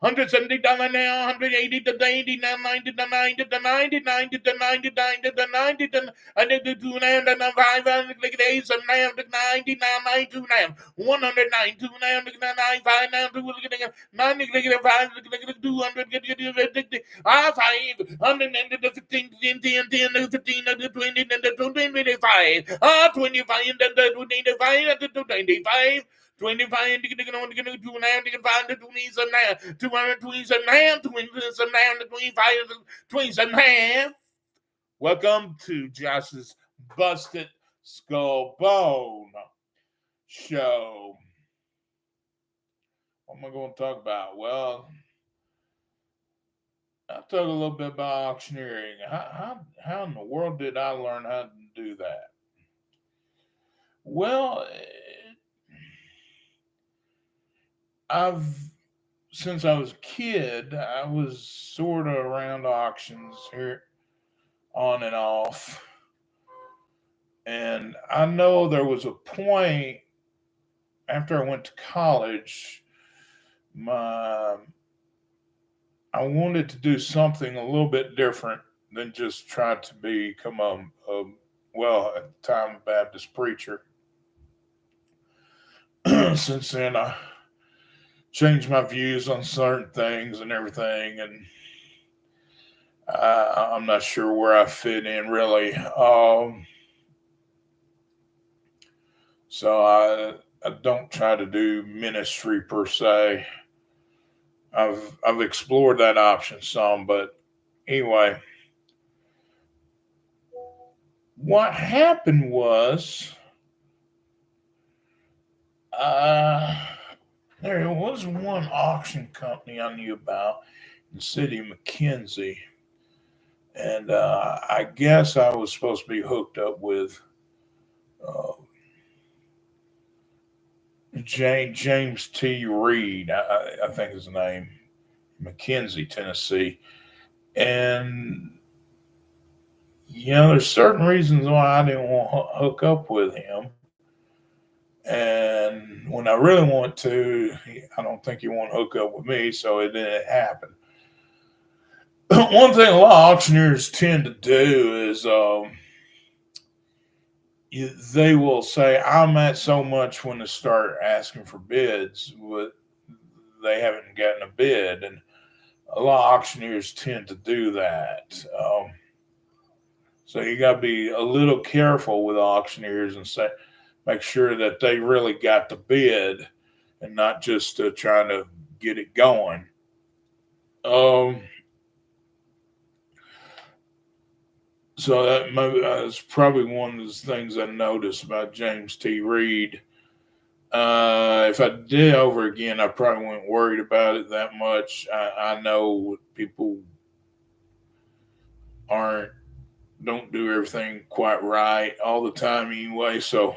$170 now, 180 to 90 now, 90 to 90 to 90, 90 to 90, 90 to 90 to I did the 2 now, then 500, click the 8, 7 now, 90 now, 92 now, 192 now, 95 now, 2, look at the 90, click the 5, look at the 200, get the 5, 100, and the 15, 10, 10, 10, 15, the 20, then the 25, 25, then the 25, the 25. 25 2 now, 5 to 27 now, 227 now, 27 now, 25 27 half. Welcome to Josh's Busted Skullbone show. What am I going to talk about? Well, I'll talk a little bit about auctioneering. How in the world did I learn how to do that? Well, since I was a kid, I was sort of around auctions here on and off. And I know there was a point after I went to college, I wanted to do something a little bit different than just try to become well, at the time, a Baptist preacher. Since then, I changed my views on certain things and everything, and I'm not sure where I fit in really. So I don't try to do ministry per se. I've explored that option some, but anyway, what happened was there was one auction company I knew about in the city of McKenzie, and I guess I was supposed to be hooked up with James T. Reed, I think his name, McKenzie, Tennessee. And, there's certain reasons why I didn't want to hook up with him. And when I really want to, I don't think he want to hook up with me, so it didn't happen. One thing a lot of auctioneers tend to do is they will say, I'm at so much when they start asking for bids, but they haven't gotten a bid. And a lot of auctioneers tend to do that. So you got to be a little careful with auctioneers and make sure that they really got the bid and not just trying to get it going. So that's probably one of the things I noticed about James T. Reed. If I did over again, I probably wouldn't worried about it that much. I know people don't do everything quite right all the time anyway, so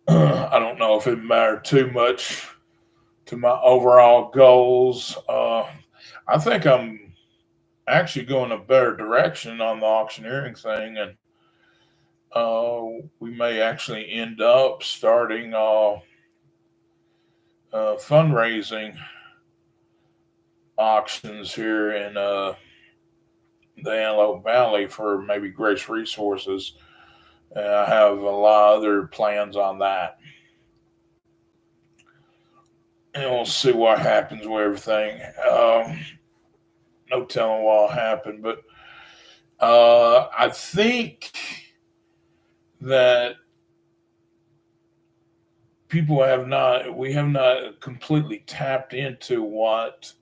I don't know if it mattered too much to my overall goals. I think I'm actually going a better direction on the auctioneering thing, and we may actually end up starting fundraising auctions here in the Antelope Valley for maybe Grace Resources. I have a lot of other plans on that. And we'll see what happens with everything. No telling what will happen, but I think that we have not completely tapped into what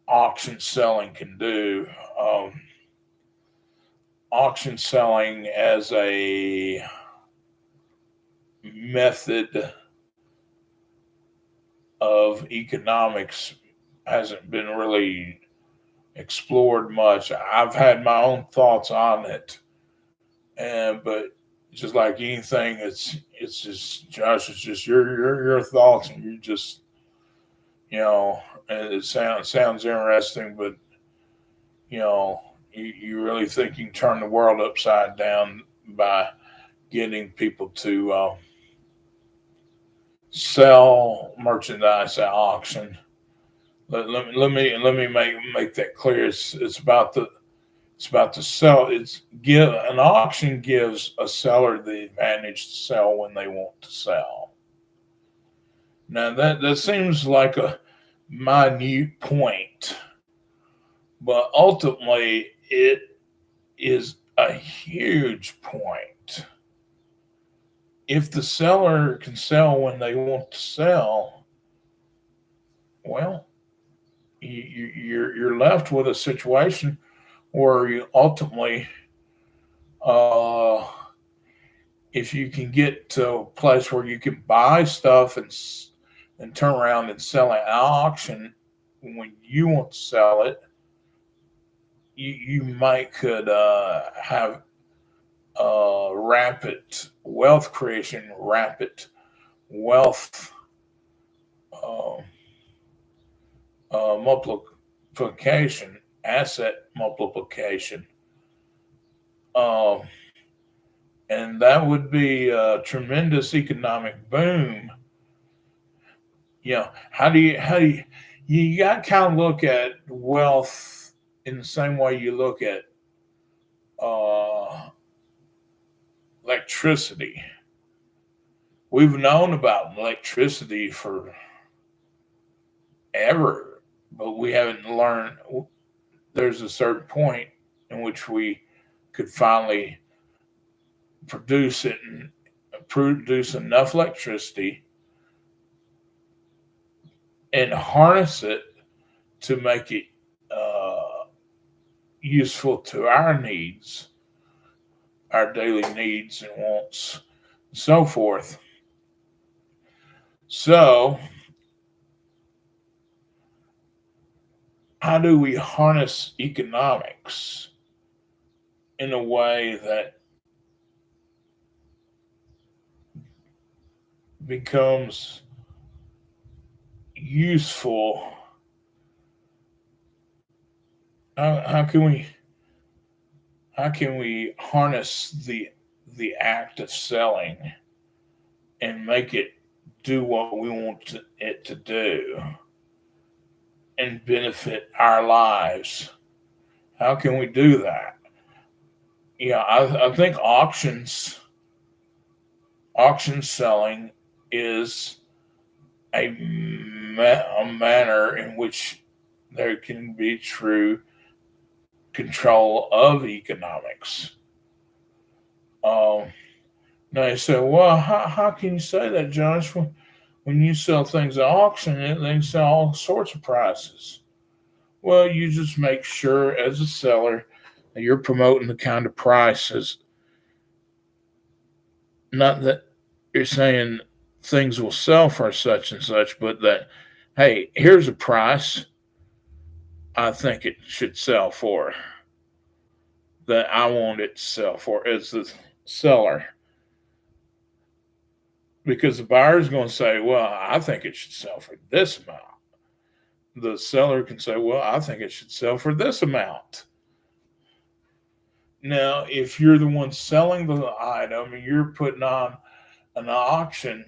auction selling can do. Auction selling as a method of economics hasn't been really explored much. I've had my own thoughts on it, And but just like anything, it's just Josh. It's just your thoughts, and you just you know. And it sounds interesting, but you know, you really think you can turn the world upside down by getting people to sell merchandise at auction. Let me make that clear. It's about the sell. It's give an auction gives a seller the advantage to sell when they want to sell. Now that seems like a minute point, but ultimately it is a huge point. If the seller can sell when they want to sell, well, you're left with a situation where you ultimately, uh, if you can get to a place where you can buy stuff and turn around and sell it at auction when you want to sell it, you might could have rapid wealth creation, rapid wealth uh, multiplication, asset multiplication. Um, and that would be a tremendous economic boom. How do you got to kind of look at wealth in the same way you look at uh, electricity. We've known about electricity forever, but we haven't learned. There's a certain point in which we could finally produce it and produce enough electricity and harness it to make it uh, useful to our needs, our daily needs and wants, and so forth. So, how do we harness economics in a way that becomes useful? How can we harness the act of selling and make it do what we want it to do and benefit our lives? How can we do that? Yeah, I think auction selling is a manner in which there can be true control of economics. Um, Now you say, well, how can you say that, Josh? When you sell things at auction, they sell all sorts of prices. Well, you just make sure as a seller that you're promoting the kind of prices, not that you're saying things will sell for such and such, but that, hey, here's a price I think it should sell for, that I want it to sell for as the seller. Because the buyer's going to say, well, I think it should sell for this amount. The seller can say, well, I think it should sell for this amount. Now, if you're the one selling the item and you're putting on an auction,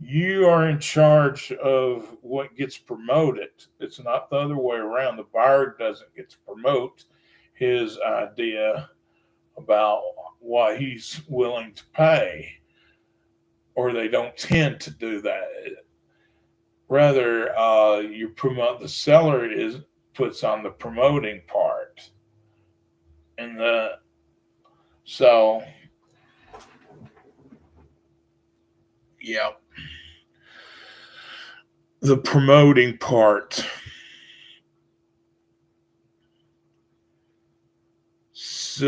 you are in charge of what gets promoted. It's not the other way around. The buyer doesn't get to promote his idea about what he's willing to pay, or they don't tend to do that. Rather, you promote the seller is puts on the promoting part, and the so yeah, the promoting part. So,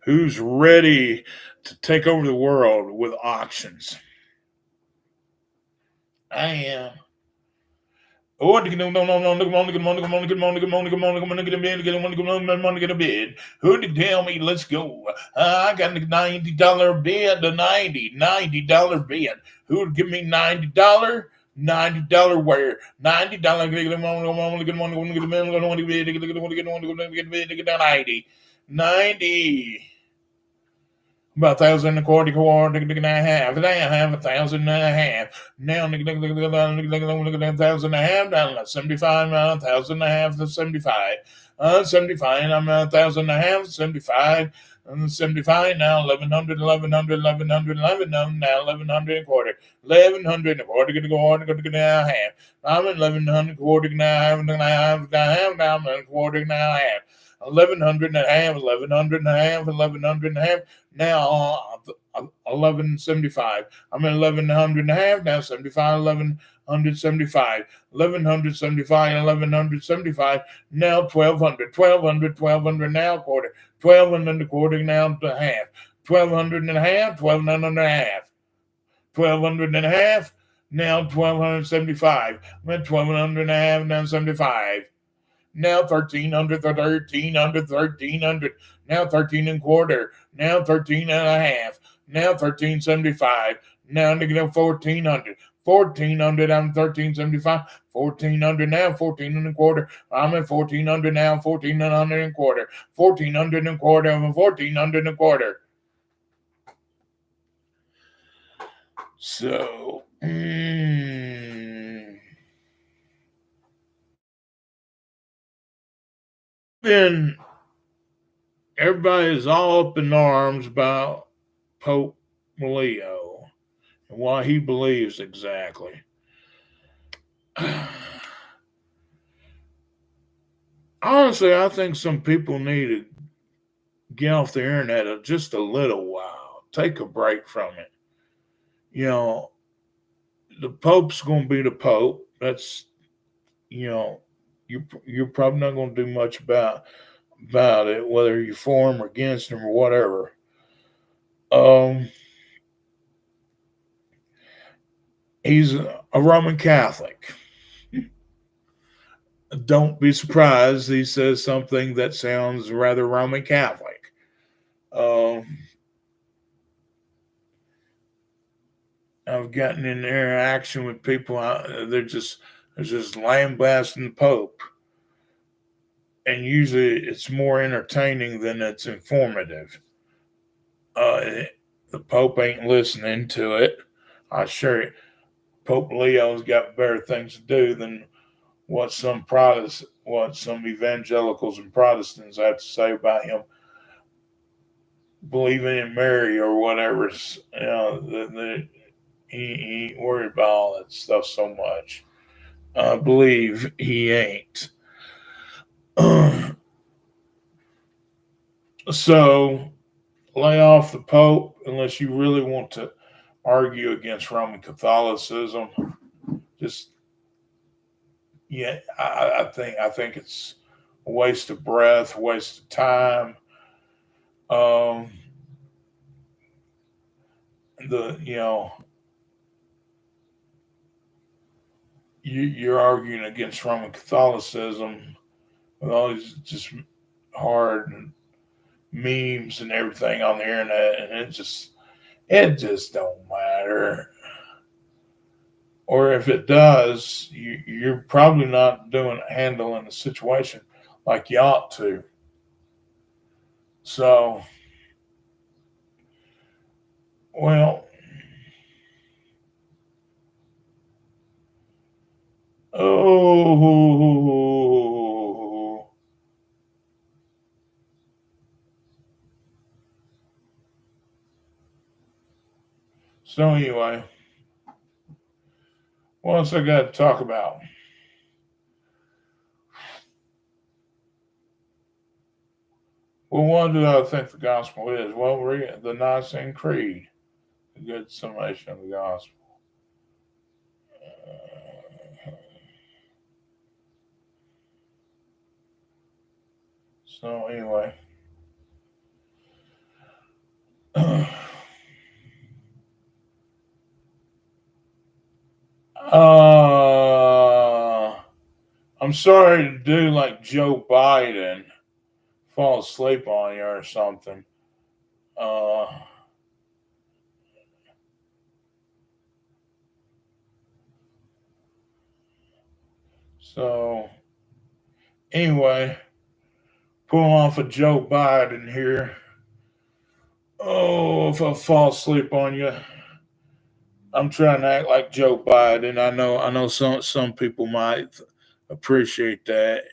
who's ready to take over the world with auctions? I am. Oh, good morning, good morning, good morning, good morning, good morning, good morning, good morning, good morning, good morning, get a bed, get a morning, good morning, good morning, get a bed. Who to tell me? Let's go. I got a $90 bed, the $90 bed. Who would give me $90? $90 where? $90. Good morning, good morning, good morning, good morning, good morning, get a bed, get a morning, good morning, good morning, get a bed, get a 90. 90. About 1,000 and a quarter, and a half. And I have 1,000 and a half. Now, look at that 1,000 and a half. Now, 75, 1,000 and a half, 75. 75, I'm 1,000 and a half, 75. 75 now, 1,100, 1,100, 1,100, 1,100, now 1,100 and a quarter. 1,100 and a quarter, gonna go on, gonna go down half. I'm at 1,100 and a quarter, now I have, now I'm at a quarter, now I have. 1,100 and a half, 1,100 and a half, 1,100 and a half. Now 1175. I'm at 1,100 and a half. Now 75, 1,175. 1,175, 1,175. Now 1,200, 1,200, 1,200 now quarter. 1,200 and a quarter now to half. 1,200 and a half, 1,200 and a half. 1,200 and a half. Now 1,275. I'm at 1,200 and a half. Now 75. Now 1,300, 1,300, 1,300. Now 13 and a quarter. Now 13 and a half. Now 1,375. Now negative 1,400. 1,400. I'm 1,375. 1,400 now. 14 and a quarter. I'm at 1,400 now. 1,400 and a quarter. 1,400 and a quarter. I'm 1,400 and a quarter. So, then everybody is all up in arms about Pope Leo and what he believes exactly. Honestly, I think some people need to get off the internet just a little while, take a break from it. You know, the Pope's going to be the Pope. That's, you know, you're probably not going to do much about it, whether you're for him or against him or whatever. He's a Roman Catholic. Don't be surprised he says something that sounds rather Roman Catholic. I've gotten in interaction with people. They're just lambasting the Pope, and usually it's more entertaining than it's informative. The Pope ain't listening to it. I assure you, Pope Leo's got better things to do than what some evangelicals and Protestants have to say about him believing in Mary or whatever. He ain't worried about all that stuff so much. I believe he ain't. So lay off the Pope unless you really want to argue against Roman Catholicism. Just I think it's a waste of breath, waste of time. You're arguing against Roman Catholicism with all these just hard memes and everything on the internet, and it just don't matter. Or if it does, you're probably not handling the situation like you ought to. So, well, oh, so anyway, what else I got to talk about? Well, what do I think the gospel is? Well, the Nicene Creed, a good summation of the gospel. So anyway, I'm sorry to do like Joe Biden, fall asleep on you or something. Uh, so anyway, pulling off a Joe Biden here. Oh, if I fall asleep on you, I'm trying to act like Joe Biden. I know some people might appreciate that.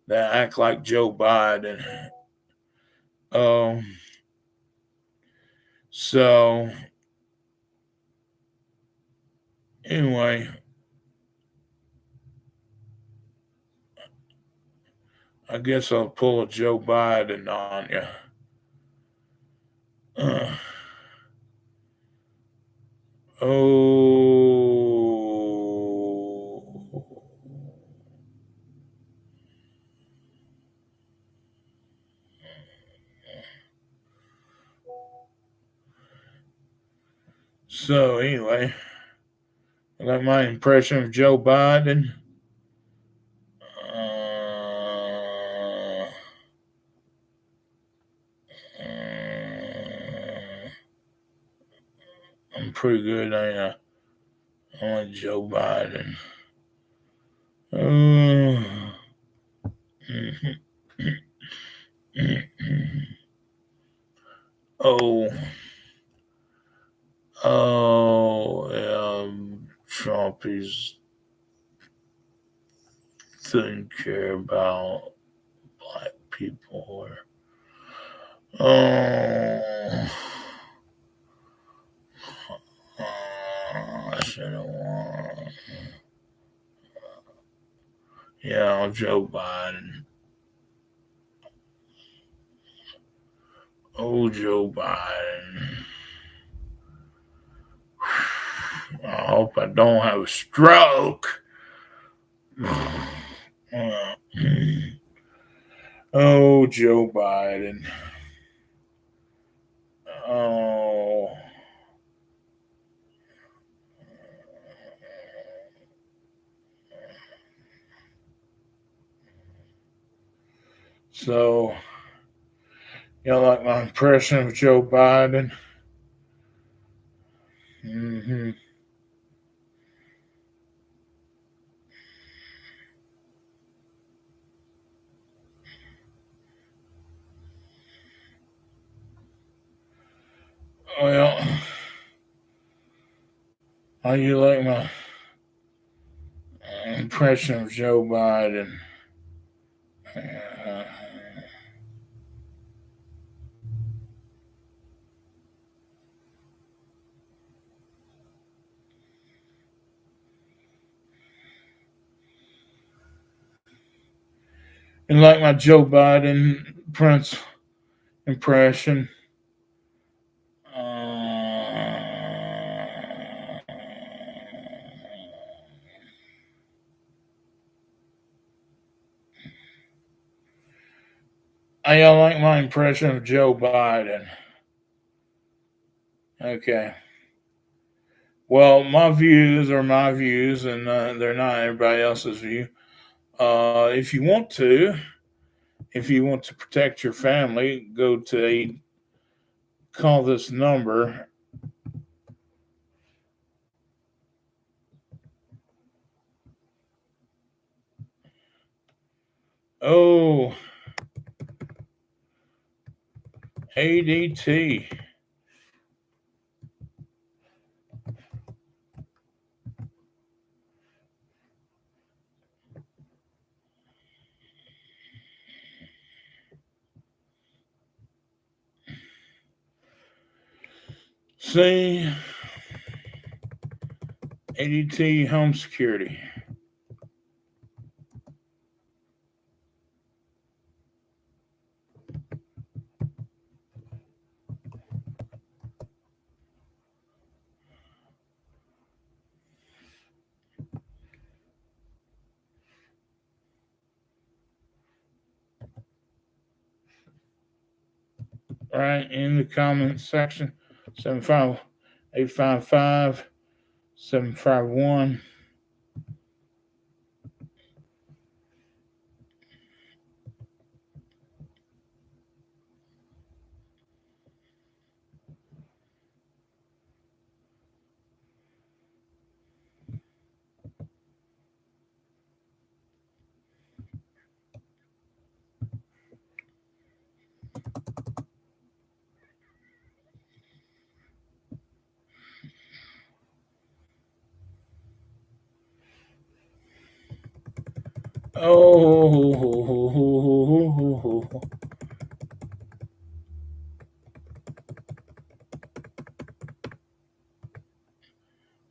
That act like Joe Biden. Um, so anyway, I guess I'll pull a Joe Biden on you. Uh, oh. So anyway, I got my impression of Joe Biden. Uh, I'm pretty good, ain't I? I'm like Joe Biden. Uh, oh, Trump is didn't care about black people or oh, I should have won. Yeah, Joe Biden. Oh, Joe Biden. I hope I don't have a stroke. Oh, Joe Biden. Oh. So, like my impression of Joe Biden? Mm-hmm. Well, how you like my impression of Joe Biden? Uh, and like my Joe Biden Prince impression. How y'all like my impression of Joe Biden? Okay. Well, my views are my views, and they're not everybody else's view. If you want to protect your family, call this number. Oh, ADT. See, ADT Home Security. Right in the comments section. 75855 751 Oh,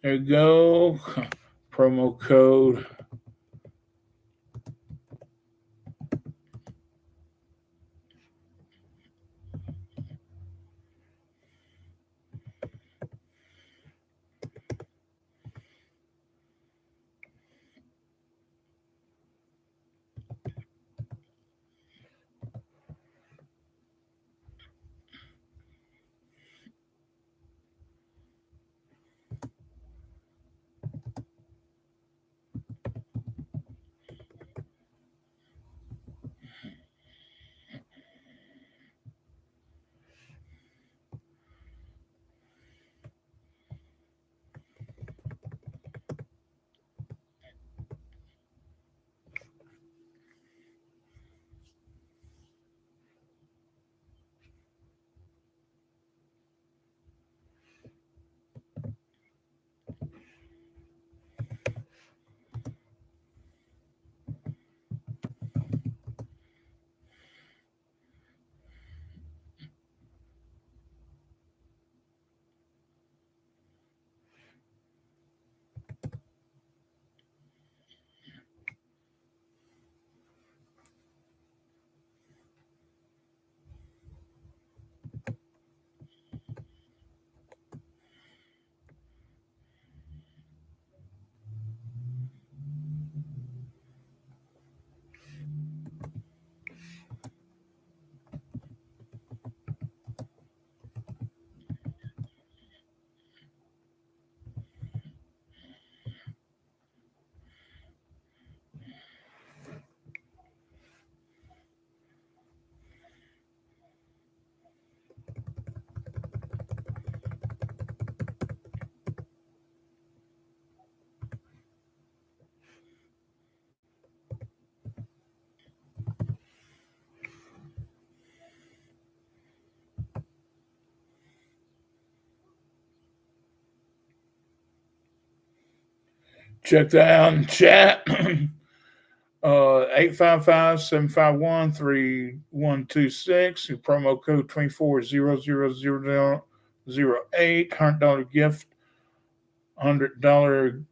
there you go. Promo code. Check that out in chat. 855-751-3126. Promo code 2400008. $100 gift. $100.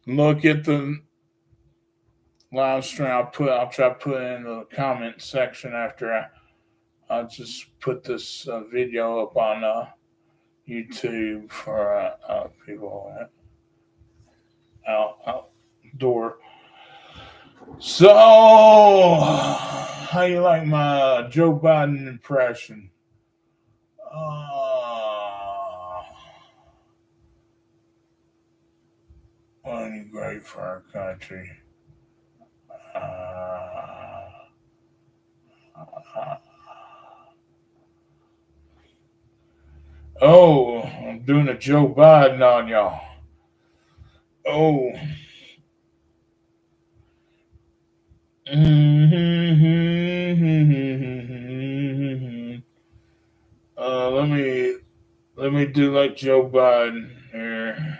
Look at the live stream. I'll try to put it in the comment section after I'll just put this video up on YouTube for people outdoor. So, how you like my Joe Biden impression? What are you grateful for our country. Uh, oh, I'm doing a Joe Biden on y'all. Oh. Let me do like Joe Biden here.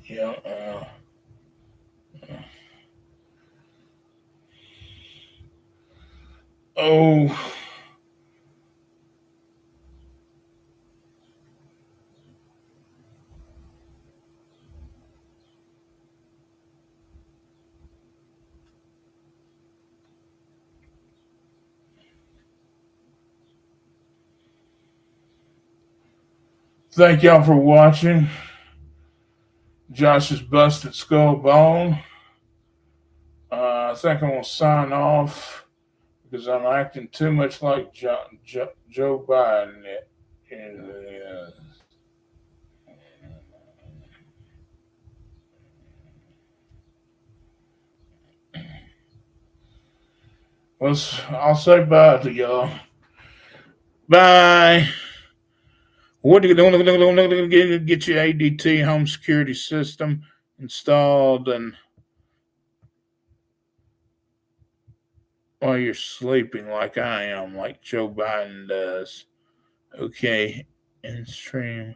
Yeah. Oh. Thank y'all for watching. Josh's busted Skullbone. I think I'm gonna sign off because I'm acting too much like Joe Biden. Well, I'll say bye to y'all. Bye. What do you get your ADT home security system installed and while you're sleeping like I am, like Joe Biden does. Okay, and stream.